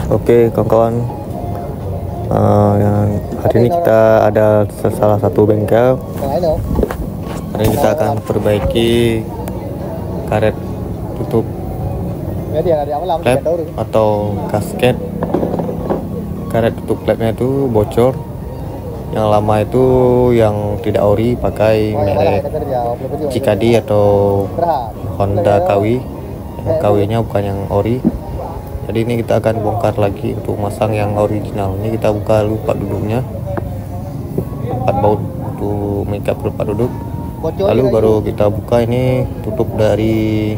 Oke kawan-kawan, hari ini kita ada salah satu bengkel. Hari ini kita akan perbaiki karet tutup klep atau gasket. Karet tutup klepnya itu bocor. Yang lama itu yang tidak ori, pakai merek Cikadi atau Honda KW. Yang KW-nya bukan yang ori. Jadi ini kita akan bongkar lagi untuk masang yang original. Ini kita buka dulu part duduknya, 4 baut untuk mengikat part duduk. Lalu baru kita buka ini tutup dari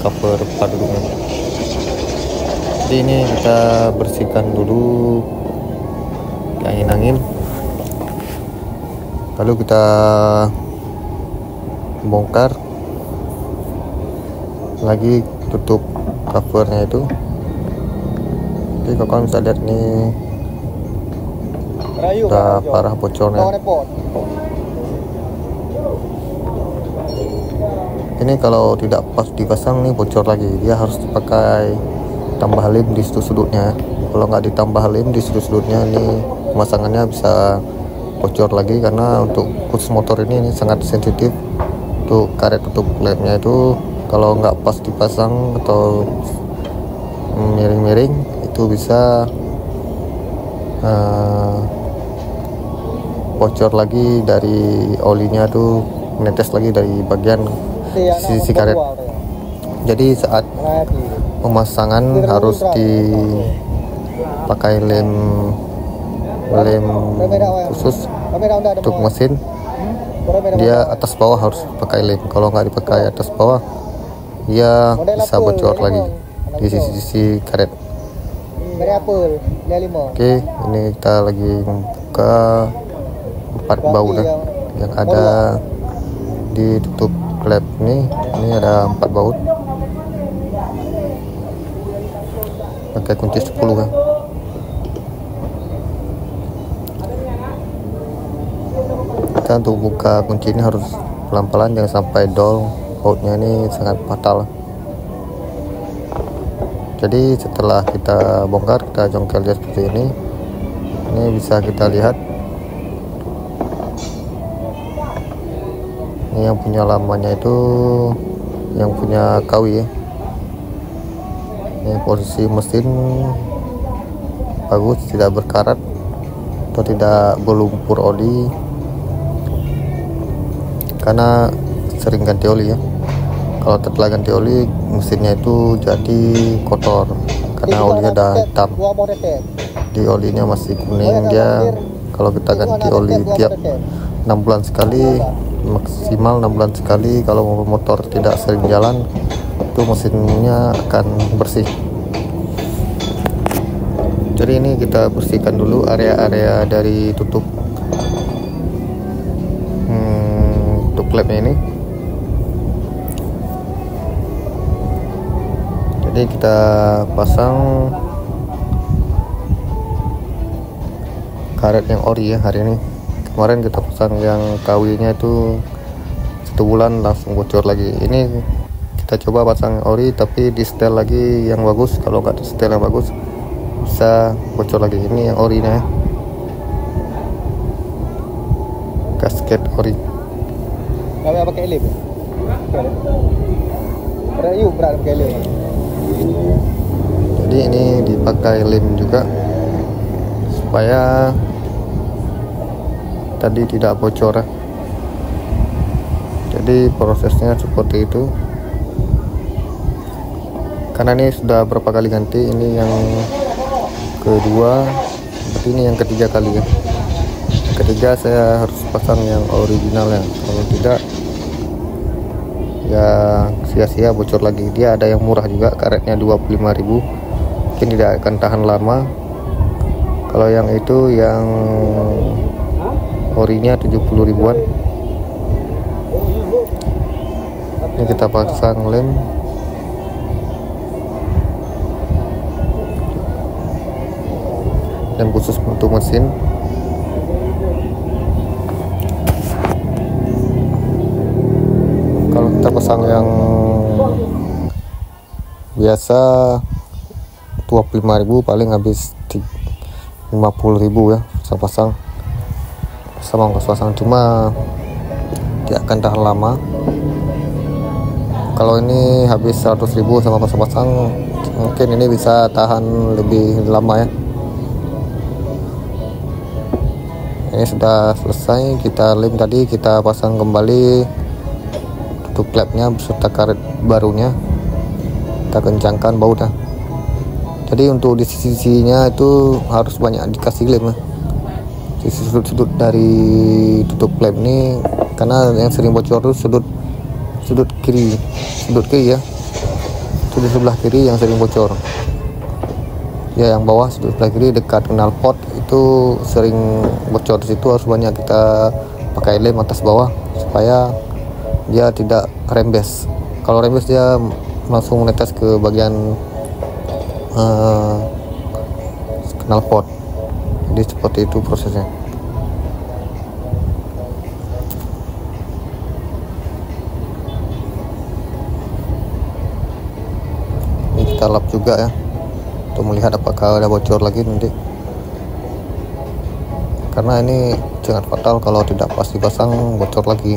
cover part duduknya. Jadi ini kita bersihkan dulu angin-angin. Lalu kita bongkar lagi tutup covernya itu. Jadi kalian bisa lihat nih udah parah bocornya. Ini kalau tidak pas dipasang nih bocor lagi, dia harus dipakai tambah lem di sudut-sudutnya. Kalau nggak ditambah lem di sudut-sudutnya, ini pemasangannya bisa bocor lagi, karena untuk khusus motor ini sangat sensitif. Untuk karet tutup klepnya itu kalau nggak pas dipasang atau miring-miring itu bisa bocor lagi dari olinya tuh, menetes lagi dari bagian sisi karet. Jadi saat pemasangan harus dipakai lem khusus untuk mesin. Dia atas bawah harus pakai lem. Kalau nggak dipakai atas bawah, dia bisa bocor lagi di sisi-sisi karet. Oke, ini kita lagi membuka 4 baut yang ada di tutup klep ini. Ini ada 4 baut. Pakai kunci 10 kan. Kita untuk buka kunci ini harus pelan-pelan, jangan sampai dol. Bautnya ini sangat fatal. Jadi setelah kita bongkar, kita jongkel dia seperti ini. Ini bisa kita lihat. Ini yang punya lamanya itu yang punya KW ya. Ini posisi mesin bagus, tidak berkarat atau tidak berlumpur oli, karena sering ganti oli ya. Kalau setelah ganti oli, mesinnya itu jadi kotor karena olinya udah hitam. Di olinya masih kuning. Dia kalau kita ganti oli tiap 6 bulan sekali, maksimal 6 bulan sekali. Kalau motor tidak sering jalan, itu mesinnya akan bersih. Jadi ini kita bersihkan dulu area-area dari tutup klepnya ini. Jadi kita pasang karet yang ori ya hari ini. Kemarin kita pasang yang KW nya itu 1 bulan langsung bocor lagi. Ini kita coba pasang ori tapi di setel lagi yang bagus. Kalau nggak di setel yang bagus bisa bocor lagi. Ini yang ori nya, gasket ori. Kami pakai lem. Berat pakai lem. Jadi ini dipakai lem juga supaya tadi tidak bocor. Jadi prosesnya seperti itu. Karena ini sudah berapa kali ganti, ini yang kedua, berarti ini yang ketiga kali ya. Ketiga saya harus pasang yang original ya. Kalau tidak ya sia-sia bocor lagi. Dia ada yang murah juga, karetnya 25.000, mungkin tidak akan tahan lama. Kalau yang itu yang orinya 70 ribuan. Ini kita pasang lem. Lem khusus untuk mesin. Kalau kita pasang yang biasa 25.000, paling habis 50.000 ya saya pasang sama ongkos pasang, cuma tidak akan tahan lama. Kalau ini habis 100.000 sama pasang, mungkin ini bisa tahan lebih lama ya. Ini sudah selesai, kita lem tadi, kita pasang kembali tutup klepnya beserta karet barunya, kita kencangkan bautnya. Jadi untuk di sisi-sisinya itu harus banyak dikasih lem ya. Sisi sudut-sudut dari tutup klep ini, karena yang sering bocor itu sudut kiri ya, sudut sebelah kiri yang sering bocor ya, yang bawah sudut sebelah kiri dekat knalpot itu sering bocor. Di situ harus banyak kita pakai lem atas bawah supaya dia tidak rembes. Kalau rembes dia langsung menetes ke bagian knalpot. Jadi seperti itu prosesnya. Ini kita lap juga ya, untuk melihat apakah ada bocor lagi nanti, karena ini jangan fatal kalau tidak pas dipasang bocor lagi,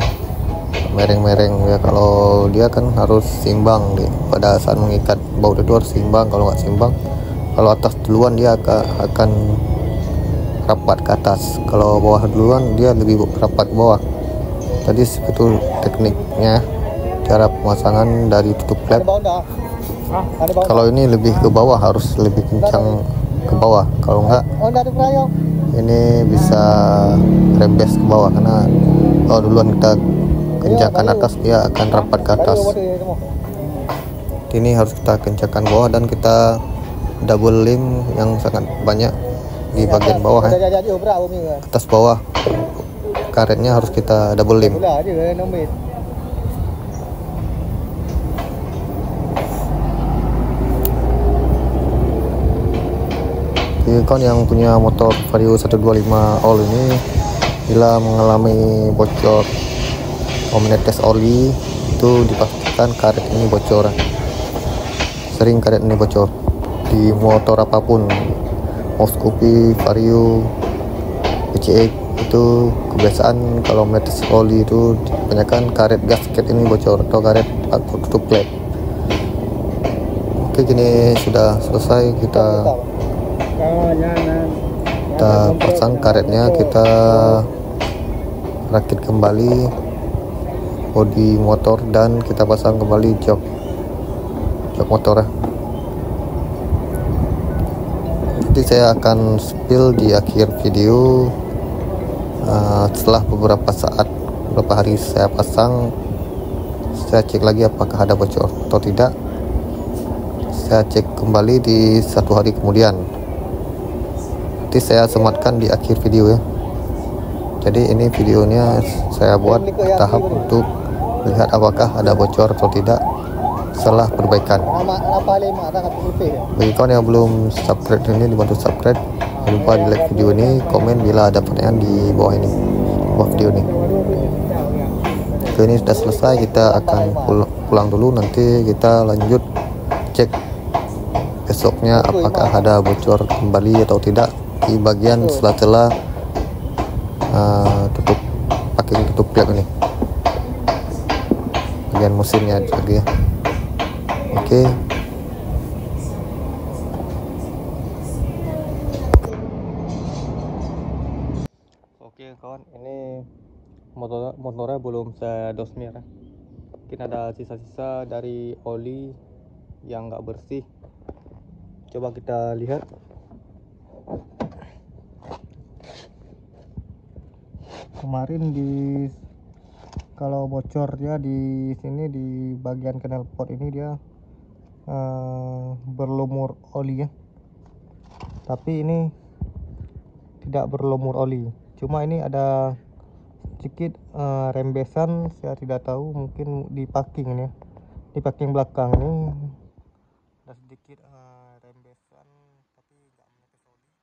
mereng-mereng ya. Kalau dia kan harus seimbang pada saat mengikat baut itu harus seimbang. Kalau nggak seimbang, kalau atas duluan dia akan rapat ke atas, kalau bawah duluan dia lebih rapat ke bawah. Jadi itu tekniknya, cara pemasangan dari tutup klep. Kalau ini lebih ke bawah, harus lebih kencang ke bawah, kalau enggak ini bisa rembes ke bawah, karena kalau duluan kita kencangkan atas dia akan rapat ke atas. Ini harus kita kencangkan bawah dan kita double lem yang sangat banyak di bagian bawah ya. Atas bawah karetnya harus kita double lem. Kawan yang punya motor Vario 125 all ini, bila mengalami bocor menetes oli, itu dipastikan karet ini bocor. Sering karet ini bocor di motor apapun, mau Scoopy, Vario, PCX, itu kebiasaan kalau menetes oli itu kebanyakan karet gasket ini bocor atau karet tutup klep. Oke, gini sudah selesai, kita pasang karetnya, kita rakit kembali bodi motor dan kita pasang kembali jok motor ya. Nanti saya akan spill di akhir video setelah beberapa hari saya pasang, saya cek lagi apakah ada bocor atau tidak. Saya cek kembali di 1 hari kemudian. Nanti saya sematkan di akhir video ya. Jadi ini videonya saya buat tahap untuk melihat apakah ada bocor atau tidak setelah perbaikan. Bagi kawan yang belum subscribe ini, dibantu subscribe. Jangan lupa di like video ini, komen bila ada pertanyaan di bawah video ini. Oke, ini sudah selesai, kita akan pulang dulu. Nanti kita lanjut cek besoknya apakah ada bocor kembali atau tidak di bagian sela-sela tutup klep ini, bagian mesinnya lagi ya. Oke kawan, ini motornya belum saya dosmir ya. Mungkin ada sisa-sisa dari oli yang nggak bersih. Coba kita lihat. Kemarin kalau bocor dia di sini di bagian knalpot ini dia berlumur oli ya. Tapi ini tidak berlumur oli. Cuma ini ada sedikit rembesan, saya tidak tahu, mungkin di packing ini ya. Di packing belakang ini ada sedikit rembesan, tapi nggak menetes oli.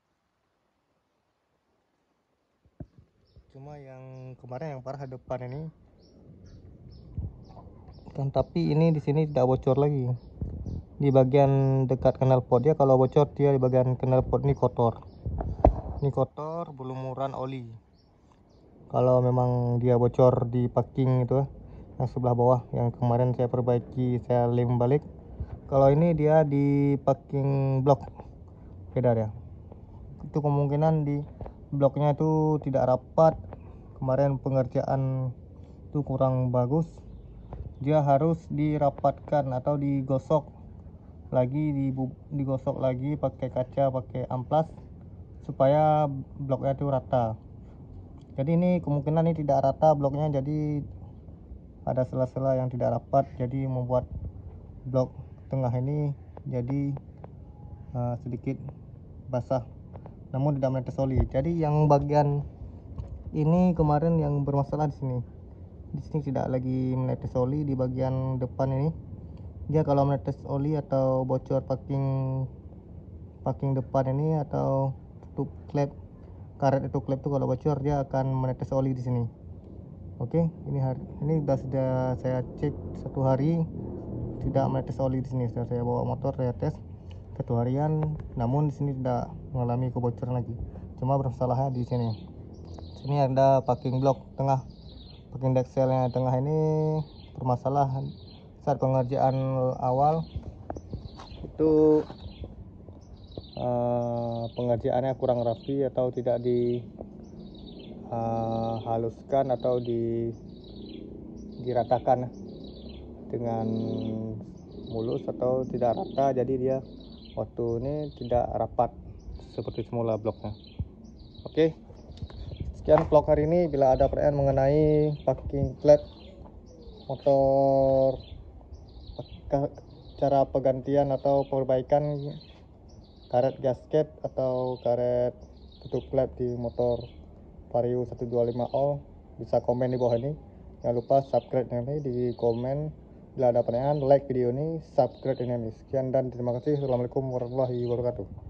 Cuma yang kemarin yang parah depan ini, tapi ini di sini tidak bocor lagi. di bagian dekat knalpot. Dia kalau bocor, dia di bagian knalpot ini kotor. Ini kotor, berlumuran oli. Kalau memang dia bocor di packing itu yang sebelah bawah, yang kemarin saya perbaiki, saya lem balik. Kalau ini dia di packing blok beda ya. Itu kemungkinan di bloknya itu tidak rapat. Kemarin pengerjaan itu kurang bagus. Dia harus dirapatkan atau digosok lagi, digosok lagi pakai kaca, pakai amplas supaya bloknya itu rata. Jadi ini kemungkinan ini tidak rata bloknya, jadi ada sela-sela yang tidak rapat, jadi membuat blok tengah ini jadi sedikit basah, namun tidak menetes oli. Jadi yang bagian ini kemarin yang bermasalah di sini tidak lagi menetes oli. Di bagian depan ini dia kalau menetes oli atau bocor packing depan ini atau tutup klep, karet itu klep itu kalau bocor dia akan menetes oli di sini. Oke, ini sudah saya cek 1 hari tidak menetes oli di sini. Sudah saya bawa motor, saya tes 1 harian, namun di sini tidak mengalami kebocoran lagi. Cuma bermasalahnya di sini. Sini ada packing blok tengah, packing dexelnya tengah ini bermasalah. Saat pengerjaan awal itu pengerjaannya kurang rapi atau tidak dihaluskan atau diratakan dengan mulus atau tidak rata, jadi dia waktu ini tidak rapat seperti semula bloknya. Oke, sekian vlog hari ini. Bila ada pertanyaan mengenai packing klep motor, cara penggantian atau perbaikan karet gasket atau karet tutup klep di motor Vario 125 All, bisa komen di bawah ini. Jangan lupa subscribe ini, di komen. Bila ada pertanyaan, like video ini, subscribe ini. Sekian dan terima kasih. Assalamualaikum warahmatullahi wabarakatuh.